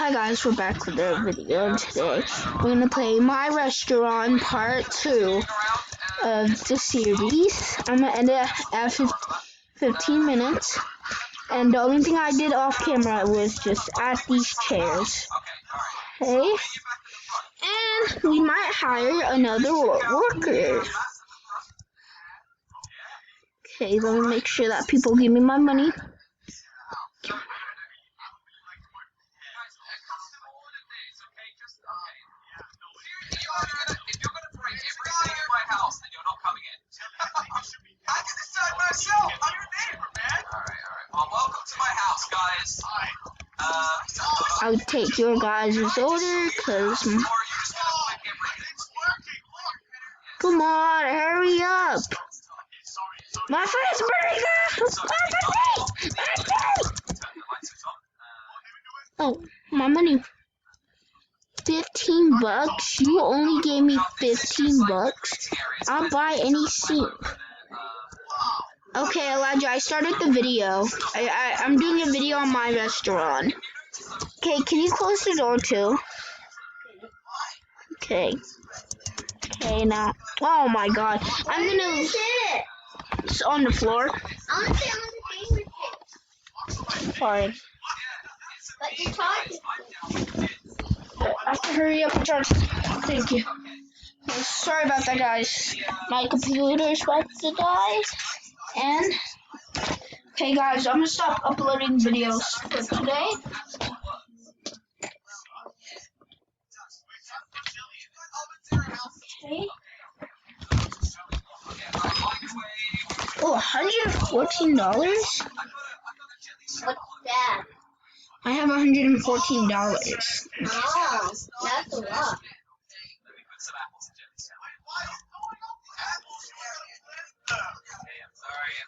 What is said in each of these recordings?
Hi guys, we're back with a video, and today we're gonna play My Restaurant Part 2 of the series. I'm gonna end it at 15 minutes, and the only thing I did off camera was just add these chairs. Okay? And we might hire another worker. Okay, let me make sure that people give me my money. If you're gonna break everything in my house, then you're not coming in. I can decide myself. I'm your neighbor, man. Alright. Well, welcome to my house, guys. I'll take your guys' order, cause come on, hurry up. My first burger! Oh, my money. 15 bucks? You only gave me 15 bucks? I'll buy any soup. Okay, Elijah, I started the video. I'm doing a video on my restaurant. Okay, can you close the door too? Okay. Okay, now. Oh my god. I'm gonna. It's on the floor. I want to sit on the game with you. Fine. But you're talking. I have to hurry up and charge. Thank you. Sorry about that, guys. My computer's about to die. And okay, guys, I'm gonna stop uploading videos for today. Okay. Oh, $114? What's that? I have $114. Oh, that's a lot. I'm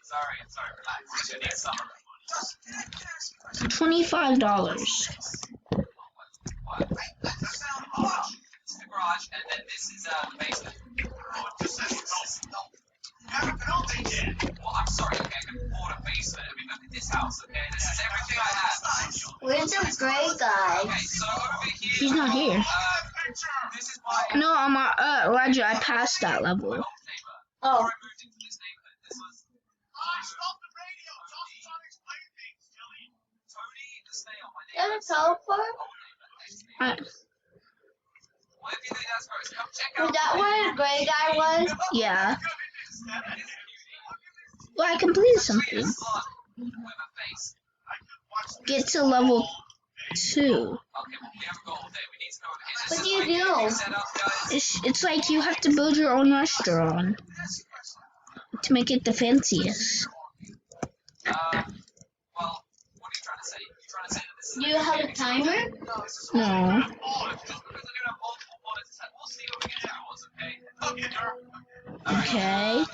sorry. Relax. I need some. $25. It's the garage, and then this is the basement. Well, I'm sorry, okay, I can afford a basement. I mean, look at this house, okay? This is everything I have. Where's the gray guy? Okay, so over here. He's not here. This is my. No, I'm Elijah, I passed that level. Neighbor. Oh. Before I moved into this neighborhood, this was. Stop the radio! John's trying to explain things, Tilly. Tony the snail, my You have neighbor. a teleport? What if you think that's gross? Come check out. Was that where the gray guy was? Yeah. Well, I completed something. Get to level 2. Okay, well, we haven't got all day. We need to go over here. What do you do? Set up, guys. It's like you have to build your own restaurant to make it the fanciest. Well, what are you trying to say? You're trying to say that this is Do you have a timer? No. just because I do have multiple monitors, we'll see what we can do once, okay? Okay.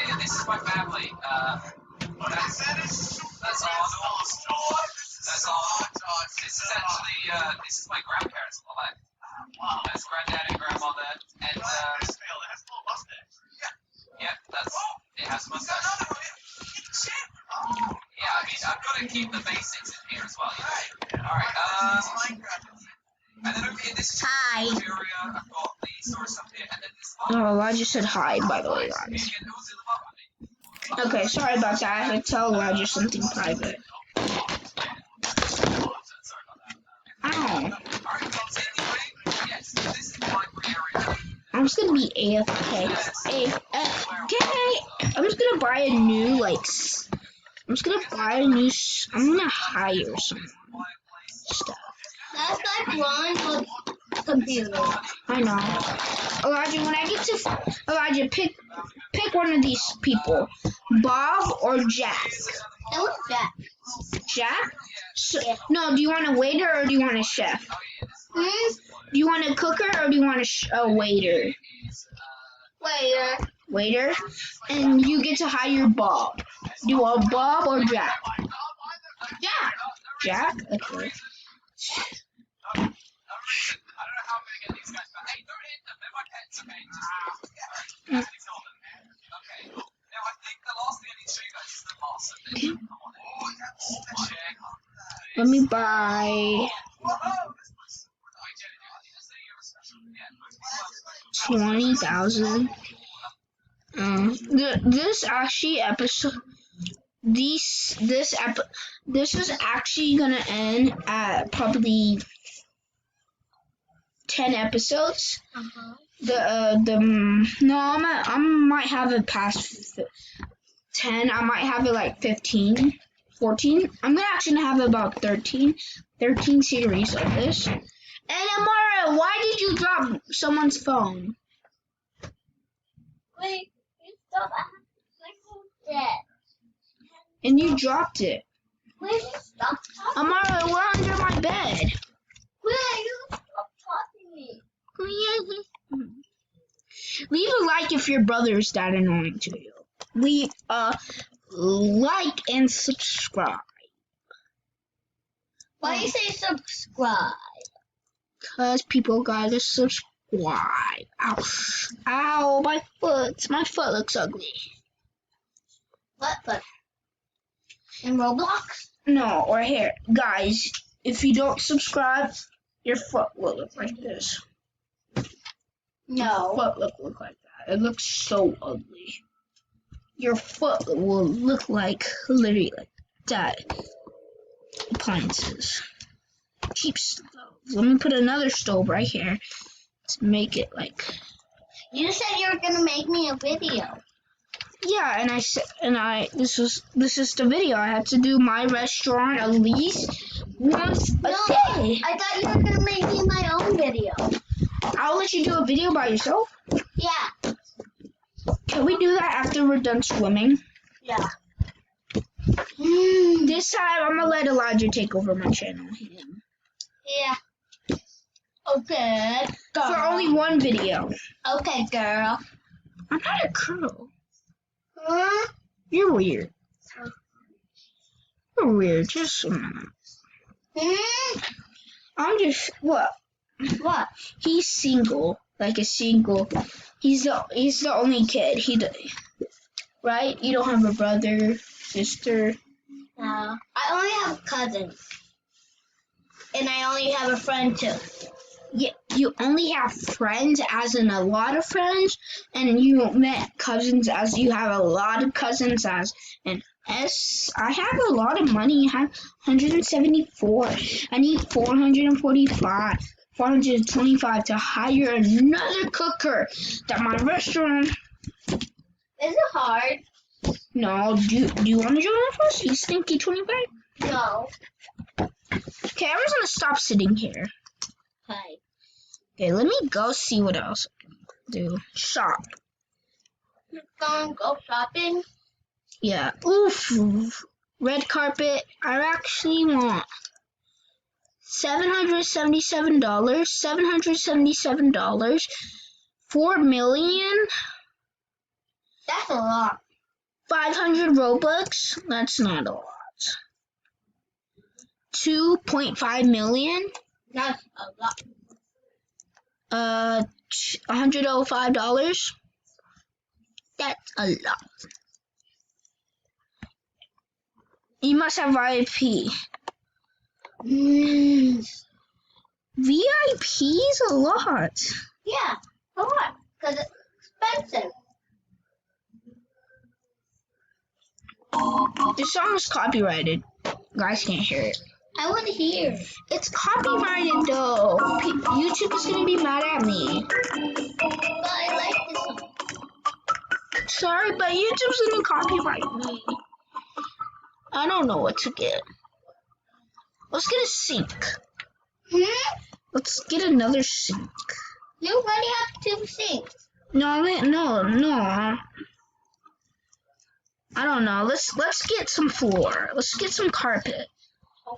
Yeah, this is my family. That's all. That's all. This is actually, this is my grandparents on the left. That's granddad and grandmother, and, yeah, it has a mustache. Yeah, I mean, I've got to keep the basics in here as well, you know? Alright, and then over here, this is Hi. the area. I've got the store stuff here, and then this. Oh, Elijah said hi, by the way, guys. Okay, sorry about that. I had to tell Elijah something private. Ow. I'm just gonna be AFK. AFK. I'm just gonna buy a new, I'm gonna hire some stuff. That's like Ron with computer. I know. Elijah, pick one of these people. Bob or Jack? That was Jack. Jack? So, no, do you want a waiter or do you want a chef? Do you want a cooker or do you want a waiter? Waiter. Waiter? And you get to hire Bob. Do you want Bob or Jack? Jack. Jack? Okay. I don't know how I'm gonna get these guys, but hey, don't hit them. They're my pets, okay? Just ignore them. Okay. Now I think the last thing I need to show you guys is the master. Come on in. Check. Let me buy 20,000. This actually episode. This is actually gonna end at probably 10 episodes. I might have it past 10. I might have it like 15, 14. I'm gonna actually have about 13 series of this. And Amara, why did you drop someone's phone? Wait, you stop that. And you dropped it. Wait, stop talking. Amara, we're under my bed. Wait, you stop talking to me. Leave a like if your brother is that annoying to you. Leave a like and subscribe. Why do you say subscribe? Cause people gotta subscribe. Ow, ow, my foot looks ugly. What? In Roblox? No, or here, guys. If you don't subscribe, your foot will look like this. No. Your foot will look like that. It looks so ugly. Your foot will look like literally like that. Appliances. Cheap stove. Let me put another stove right here to make it like. You said you were gonna make me a video. Yeah, and this is the video. I had to do my restaurant at least once a day. I thought you were gonna make me my own video. I'll let you do a video by yourself. Yeah. Can we do that after we're done swimming? Yeah. This time I'm gonna let Elijah take over my channel. Yeah. Okay. Girl. For only one video. Okay, girl. I'm not a girl. Huh? You're weird. You're weird. Just a minute. I'm just what? What? He's single, like a single. He's the only kid. Right? You don't have a brother, sister. No. I only have cousins. And I only have a friend too. Yeah, you only have friends as in a lot of friends, and you met cousins as you have a lot of cousins as in S. I have a lot of money. I have 174. I need 445. 425 to hire another cooker that my restaurant. Is it hard? No, do you want to join us? You stinky 25? No. Okay, I'm just gonna stop sitting here. Hi. Okay, let me go see what else I can do. Shop. You're gonna go shopping? Yeah. Oof. Red carpet. I actually want $777. $777. 4 million. That's a lot. 500 Robux. That's not a lot. 2.5 million. That's a lot. $105. That's a lot. You must have VIP. VIP is a lot. Yeah, a lot. Because it's expensive. The song is copyrighted. Guys can't hear it. I want to hear. It's copyrighted though. YouTube is gonna be mad at me. But I like this song. Sorry, but YouTube's gonna copyright me. I don't know what to get. Let's get a sink. Let's get another sink. You already have 2 sinks. No. I don't know. Let's get some floor. Let's get some carpet.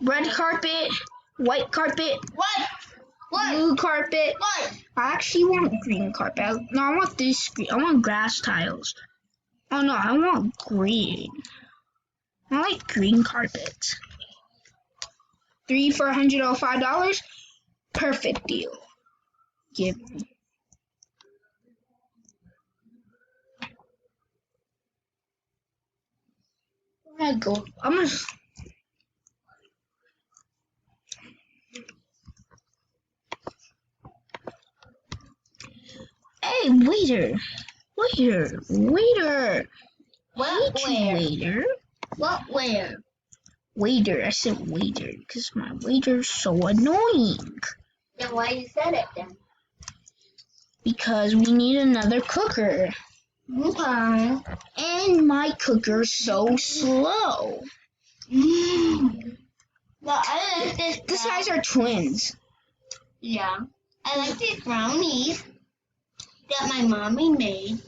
Red carpet, white carpet, What? blue carpet. What? I actually want green carpet. No, I want this green. I want grass tiles. Oh no, I want green. I like green carpet. 3 for $105. Perfect deal. Give me. I'm gonna go. Hey, waiter. Waiter. Waiter. What Hey, where? waiter. What where? Waiter. I said waiter because my waiter's so annoying. Then why you said it then? Because we need another cooker. Okay. And my cooker's so slow. Well, I like this. These guys are twins. Yeah. I like these brownies that my mommy made.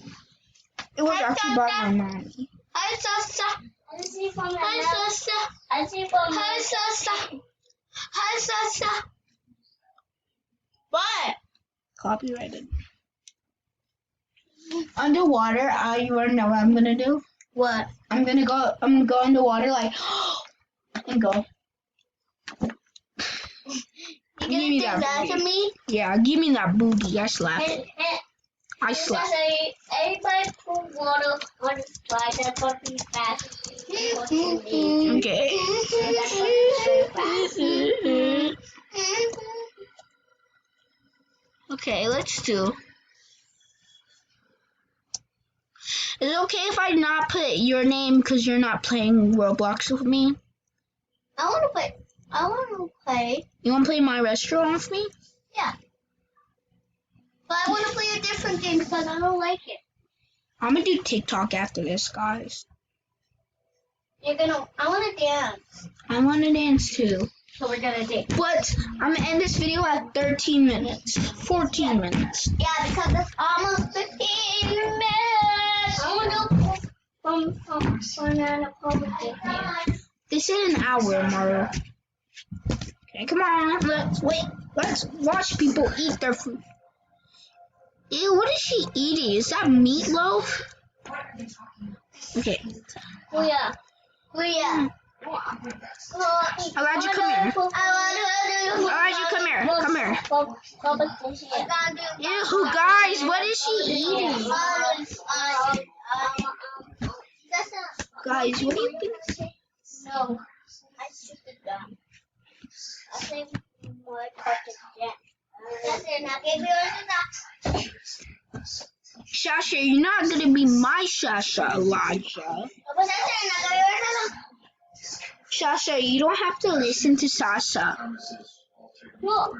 It was actually by my mommy. Hi, Sasa. Hi, Sasa. Hi, Sasa. Hi, Sasa. What? Copyrighted. Underwater, you wanna know what I'm gonna do? What? I'm gonna go underwater like and go. You Give me gonna do that that to booty. me? Yeah, give me that booty. I slap it. I slap. Everybody put water on the slide. That's what we fast. Okay. Okay, let's do. Is it okay if I not put your name because you're not playing Roblox with me? I wanna play. You want to play my restaurant with me? Yeah. But I wanna play a different game because I don't like it. I'm gonna do TikTok after this, guys. I wanna dance. I want to dance too. So we're gonna dance. But I'm gonna end this video at 13 minutes, 14 minutes. Yeah, because it's almost 15 minutes. I wanna go from Banana Republic. They said an hour, Mario. Okay, come on. Let's wait. Let's watch people eat their food. Ew, what is she eating? Is that meatloaf? Okay. Oh yeah. Elijah, come here. Elijah, come here. Come here. Ew, guys, what is she eating? Guys, what do you think? No, I stupid dumb. I think my carton jam. That's it. Now give yours a Shasha, you're not gonna be my Shasha, Elijah. Shasha, you don't have to listen to Sasha. Look,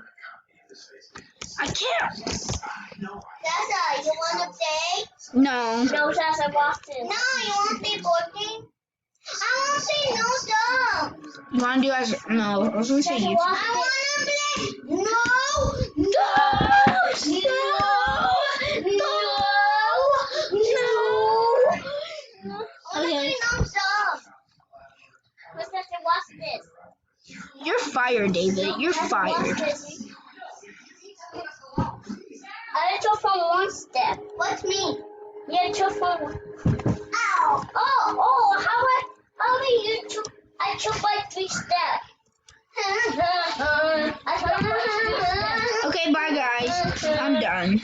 I can't. Sasa, you want to play? No. No, Sasa, watch this. No, you want to play board game? I want to say no, dumb. You wanna do as no? I was gonna say Sasa, you. watch this. I want to play. No, Okay. No, dumb. Sasa, watch this. You're fired, David. You're Sasa, fired. watch this. I took from one step. What's me? You took from one. Ow! How did you took? I took like 3 steps. Okay, bye guys. I'm done.